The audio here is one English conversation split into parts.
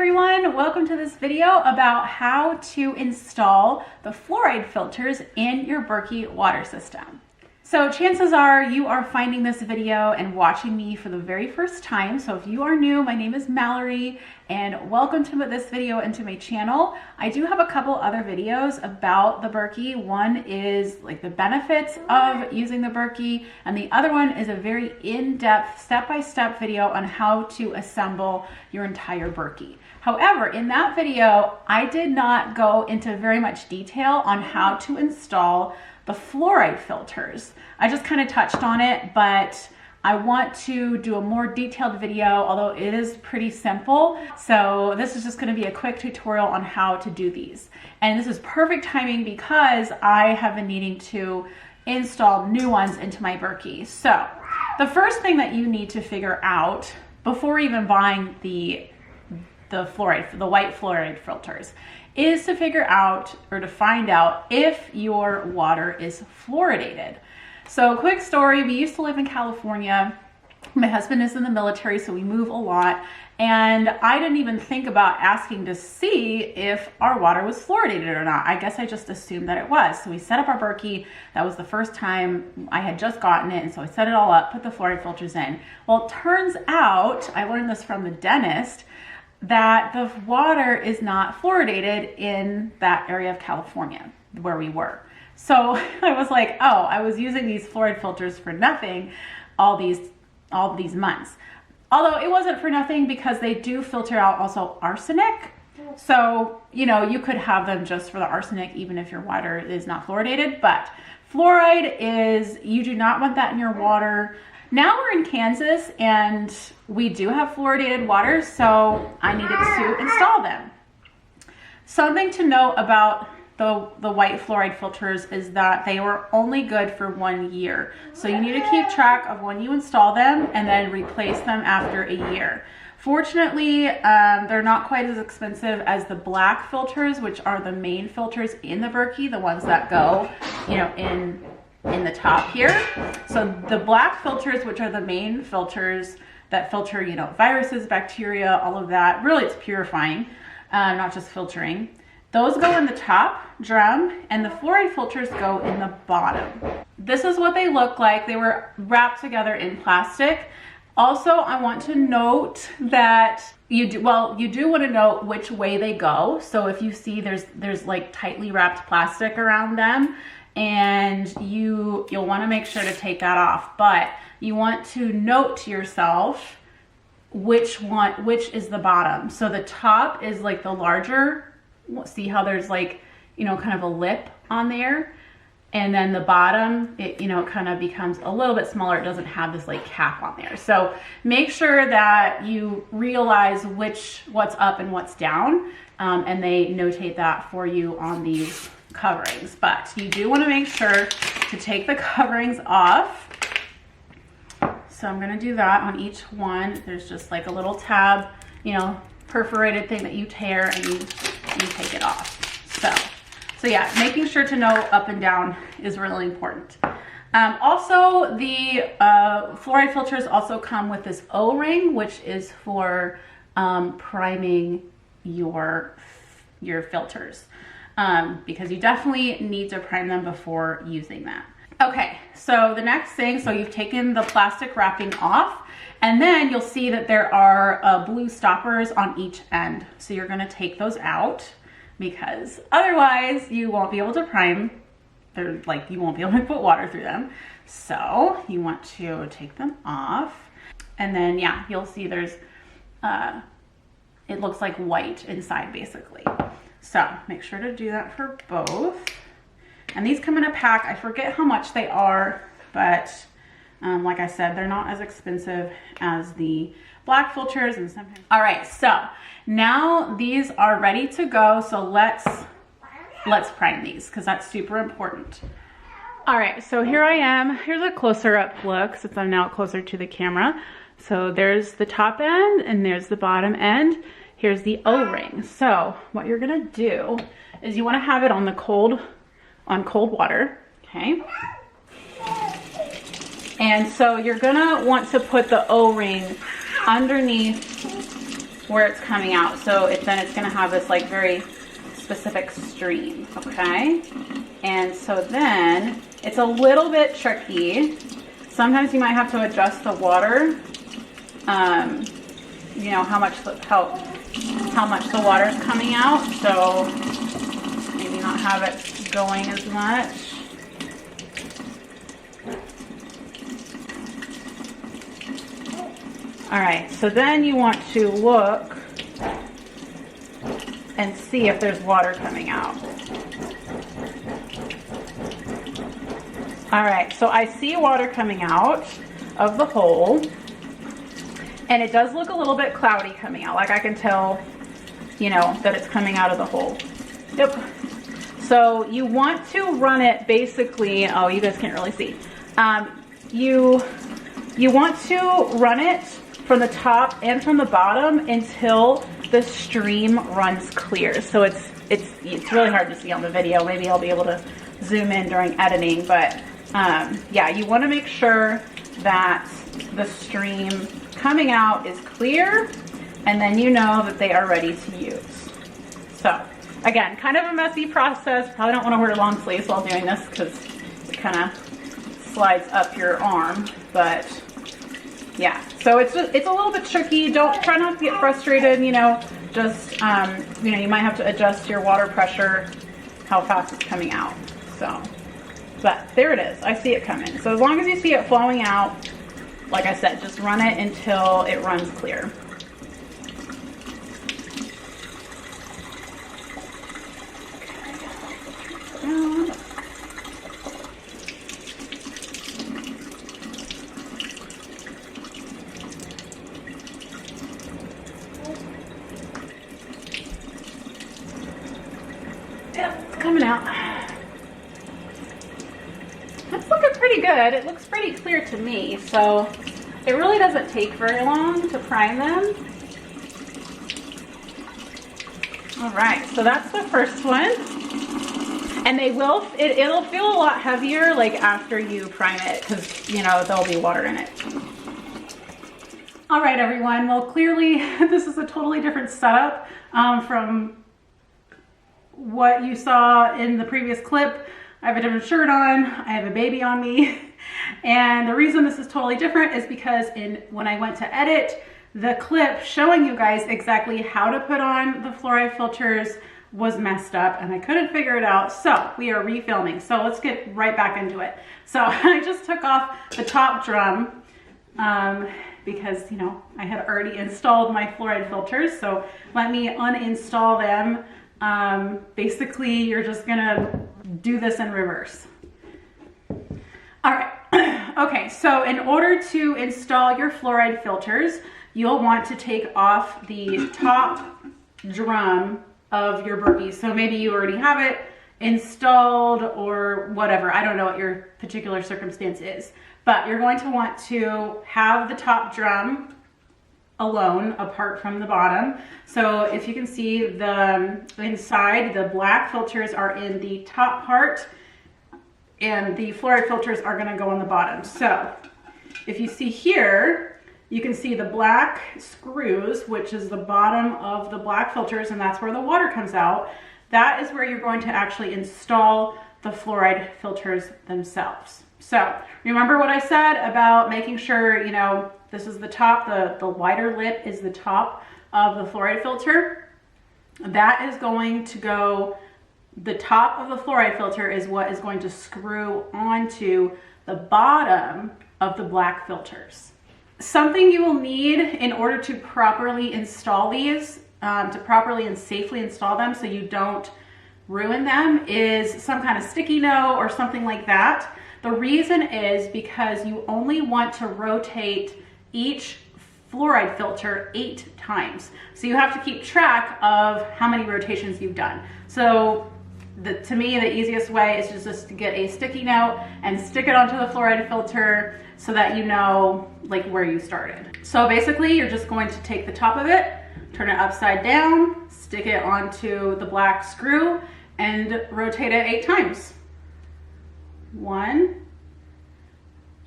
everyone, welcome to this video about how to install the fluoride filters in your Berkey water system. So chances are you are finding this video and watching me for the very first time. So if you are new, my name is Mallory and welcome to this video and to my channel. I do have a couple other videos about the Berkey. One is like the benefits of using the Berkey, and the other one is a very in-depth step-by-step video on how to assemble your entire Berkey. However, in that video, I did not go into very much detail on how to install the fluoride filters. I just kind of touched on it, but I want to do a more detailed video, although it is pretty simple. So this is just going to be a quick tutorial on how to do these. And this is perfect timing because I have been needing to install new ones into my Berkey. So the first thing that you need to figure out before even buying the white fluoride filters is to figure out or to find out if your water is fluoridated. So quick story, we used to live in California. My husband is in the military, so we move a lot. And I didn't even think about asking to see if our water was fluoridated or not. I guess I just assumed that it was. So we set up our Berkey. That was the first time I had just gotten it. And so I set it all up, put the fluoride filters in. Well, it turns out, I learned this from the dentist, that the water is not fluoridated in that area of California where we were. So I was like, oh, I was using these fluoride filters for nothing all these months. Although it wasn't for nothing because they do filter out also arsenic. So, you know, you could have them just for the arsenic even if your water is not fluoridated, but fluoride is, you do not want that in your water. Now we're in Kansas and we do have fluoridated water, so I needed to install them. Something to note about the white fluoride filters is that they were only good for 1 year. So you need to keep track of when you install them and then replace them after a year. Fortunately, they're not quite as expensive as the black filters, which are the main filters in the Berkey, the ones that go, you know, in the top here. So the black filters, which are the main filters that filter, you know, viruses, bacteria, all of that. Really, it's purifying, not just filtering. Those go in the top drum and the fluoride filters go in the bottom. This is what they look like. They were wrapped together in plastic. Also, I want to note that you do want to know which way they go. So if you see there's like tightly wrapped plastic around them, and you'll want to make sure to take that off, but you want to note to yourself which is the bottom. So the top is like the larger, see how there's like, you know, kind of a lip on there, and then the bottom, it, you know, kind of becomes a little bit smaller. It doesn't have this like cap on there. So make sure that you realize what's up and what's down, and they notate that for you on these coverings. But you do want to make sure to take the coverings off. So I'm going to do that on each one. There's just like a little tab, you know, perforated thing that you tear and you take it off. So yeah, making sure to know up and down is really important. Also, the fluoride filters also come with this O-ring, which is for priming your filters. Because you definitely need to prime them before using that. Okay, so the next thing, so you've taken the plastic wrapping off, and then you'll see that there are blue stoppers on each end. So you're gonna take those out because otherwise you won't be able to prime. They're like, you won't be able to put water through them. So you want to take them off, and then yeah, you'll see there's, it looks like white inside basically. So make sure to do that for both. And these come in a pack. I forget how much they are, but like I said, they're not as expensive as the black filters. And sometimes. All right, so now these are ready to go. So let's prime these because that's super important. All right, so here I am. Here's a closer up look since I'm now closer to the camera. So there's the top end and there's the bottom end. Here's the O-ring. So what you're gonna do is you wanna have it on cold water, okay? And so you're gonna want to put the O-ring underneath where it's coming out. So then it's gonna have this like very specific stream, okay? And so then it's a little bit tricky. Sometimes you might have to adjust the water, you know, how much the water is coming out. So maybe not have it going as much. All right, so then you want to look and see if there's water coming out. All right, so I see water coming out of the hole, and it does look a little bit cloudy coming out. Like I can tell, you know, that it's coming out of the hole. Yep. So you want to run it basically, oh, you guys can't really see. You want to run it from the top and from the bottom until the stream runs clear. So it's really hard to see on the video. Maybe I'll be able to zoom in during editing, but yeah, you want to make sure that the stream coming out is clear, and then you know that they are ready to use. So again, kind of a messy process. Probably don't want to wear long sleeves while doing this because it kind of slides up your arm, but yeah, so it's a little bit tricky. Try not to get frustrated, you know, just, you know, you might have to adjust your water pressure, how fast it's coming out. So, but there it is. I see it coming. So as long as you see it flowing out, like I said, just run it until it runs clear. Coming out. That's looking pretty good. It looks pretty clear to me, so it really doesn't take very long to prime them. All right, so that's the first one. And it'll feel a lot heavier like after you prime it, because you know there'll be water in it. All right, everyone. Well, clearly this is a totally different setup from what you saw in the previous clip. I have a different shirt on, I have a baby on me, and the reason this is totally different is because when I went to edit the clip showing you guys exactly how to put on the fluoride filters was messed up and I couldn't figure it out, so we are refilming. So let's get right back into it. So I just took off the top drum because, you know, I had already installed my fluoride filters, so let me uninstall them. Basically, you're just gonna do this in reverse. All right. Okay, so in order to install your fluoride filters, you'll want to take off the top drum of your Berkey. So maybe you already have it installed or whatever. I don't know what your particular circumstance is, but you're going to want to have the top drum alone, apart from the bottom. So if you can see, the inside, the black filters are in the top part and the fluoride filters are gonna go on the bottom. So if you see here, you can see the black screws, which is the bottom of the black filters, and that's where the water comes out. That is where you're going to actually install the fluoride filters themselves. So remember what I said about making sure, you know, this is the top, the wider lip is the top of the fluoride filter. That is going to go, the top of the fluoride filter is what is going to screw onto the bottom of the black filters. Something you will need in order to properly install these, to properly and safely install them so you don't ruin them, is some kind of sticky note or something like that. The reason is because you only want to rotate each fluoride filter 8 times. So you have to keep track of how many rotations you've done. So to me, the easiest way is just to get a sticky note and stick it onto the fluoride filter so that you know like where you started. So basically you're just going to take the top of it, turn it upside down, stick it onto the black screw and rotate it 8 times. 1,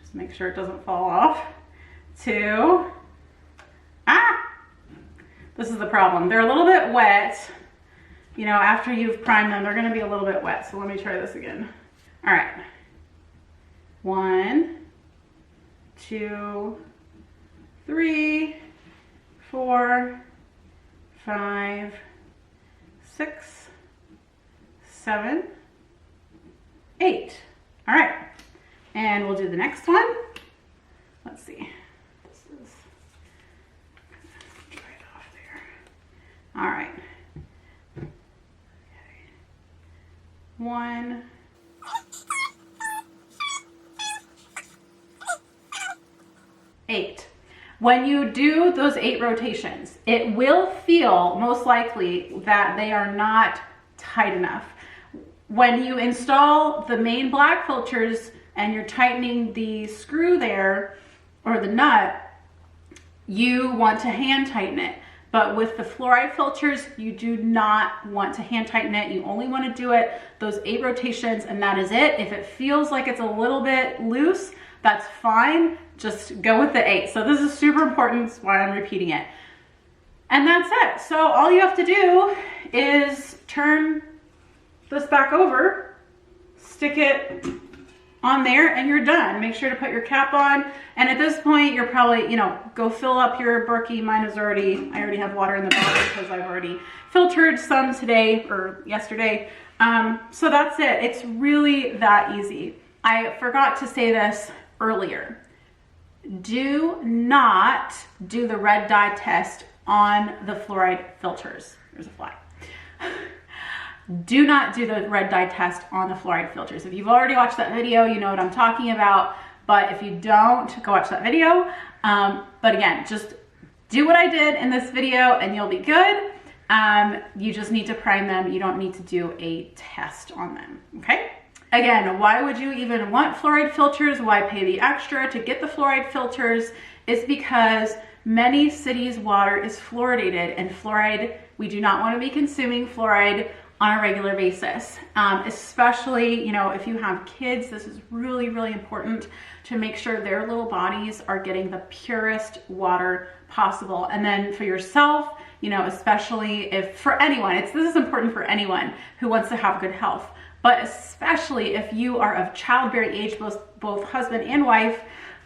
just make sure it doesn't fall off. 2, the This is the problem. They're a little bit wet. You know, after you've primed them, they're gonna be a little bit wet. So let me try this again. All right. 1, 2, 3, 4, 5, 6, 7, 8. All right. And we'll do the next one. Let's see. This is right off there. All right. Okay. 1, 8. When you do those 8 rotations, it will feel most likely that they are not tight enough. When you install the main black filters and you're tightening the screw there or the nut, you want to hand tighten it. But with the fluoride filters, you do not want to hand tighten it. You only want to do it those 8 rotations, and that is it. If it feels like it's a little bit loose, that's fine. Just go with the 8. So this is super important. That's why I'm repeating it. And that's it. So all you have to do is turn this back over, stick it on there, and you're done. Make sure to put your cap on. And at this point, you're probably, you know, go fill up your Berkey. Mine is already, I already have water in the bottle because I've already filtered some today or yesterday. So that's it. It's really that easy. I forgot to say this earlier. Do not do the red dye test on the fluoride filters. There's a fly. Do not do the red dye test on the fluoride filters. If you've already watched that video, you know what I'm talking about. But if you don't, go watch that video. But again, just do what I did in this video and you'll be good. You just need to prime them. You don't need to do a test on them, okay? Again, why would you even want fluoride filters? Why pay the extra to get the fluoride filters? It's because many cities' water is fluoridated, and fluoride, we do not want to be consuming fluoride on a regular basis. Especially, you know, if you have kids, this is really, really important to make sure their little bodies are getting the purest water possible. And then for yourself, you know, especially if for anyone, this is important for anyone who wants to have good health. But especially if you are of childbearing age, both husband and wife,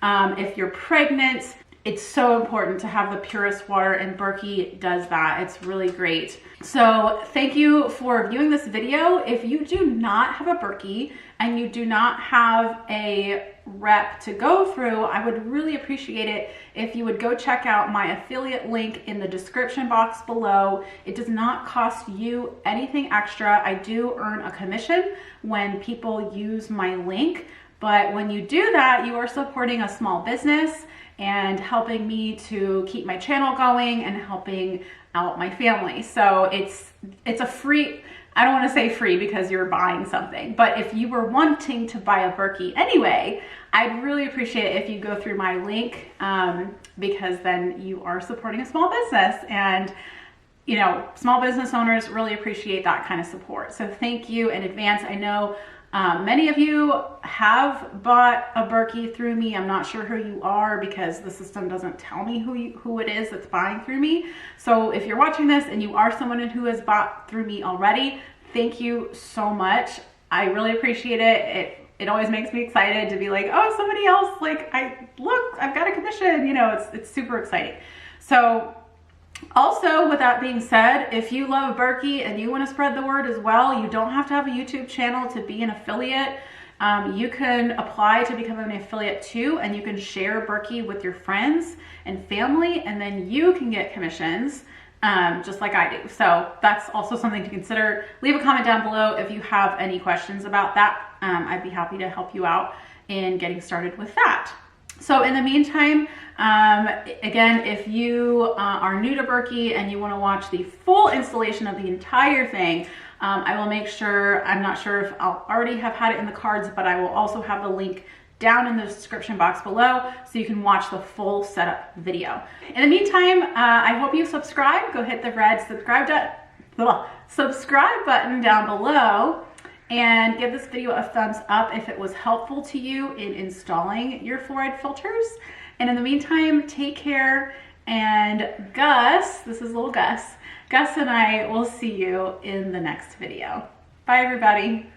if you're pregnant, it's so important to have the purest water, and Berkey does that. It's really great. So thank you for viewing this video. If you do not have a Berkey and you do not have a rep to go through, I would really appreciate it if you would go check out my affiliate link in the description box below. It does not cost you anything extra. I do earn a commission when people use my link, but when you do that, you are supporting a small business and helping me to keep my channel going and helping out my family. So it's a free, I don't want to say free because you're buying something, but if you were wanting to buy a Berkey anyway, I'd really appreciate it if you go through my link, because then you are supporting a small business, and you know, small business owners really appreciate that kind of support. So thank you in advance. I know many of you have bought a Berkey through me. I'm not sure who you are because the system doesn't tell me who it is that's buying through me. So if you're watching this and you are someone who has bought through me already, thank you so much. I really appreciate it. It always makes me excited to be like, oh, somebody else, like, I've got a commission, you know, it's super exciting. So also, with that being said, if you love Berkey and you want to spread the word as well, you don't have to have a YouTube channel to be an affiliate. You can apply to become an affiliate too, and you can share Berkey with your friends and family, and then you can get commissions just like I do. So that's also something to consider. Leave a comment down below if you have any questions about that. I'd be happy to help you out in getting started with that. So in the meantime, again, if you are new to Berkey and you want to watch the full installation of the entire thing, I will make sure, I'm not sure if I'll already have had it in the cards, but I will also have the link down in the description box below so you can watch the full setup video. In the meantime, I hope you subscribe. Go hit the red subscribe button down below and give this video a thumbs up if it was helpful to you in installing your fluoride filters. And in the meantime, take care And Gus, this is little Gus, Gus and I will see you in the next video. Bye everybody.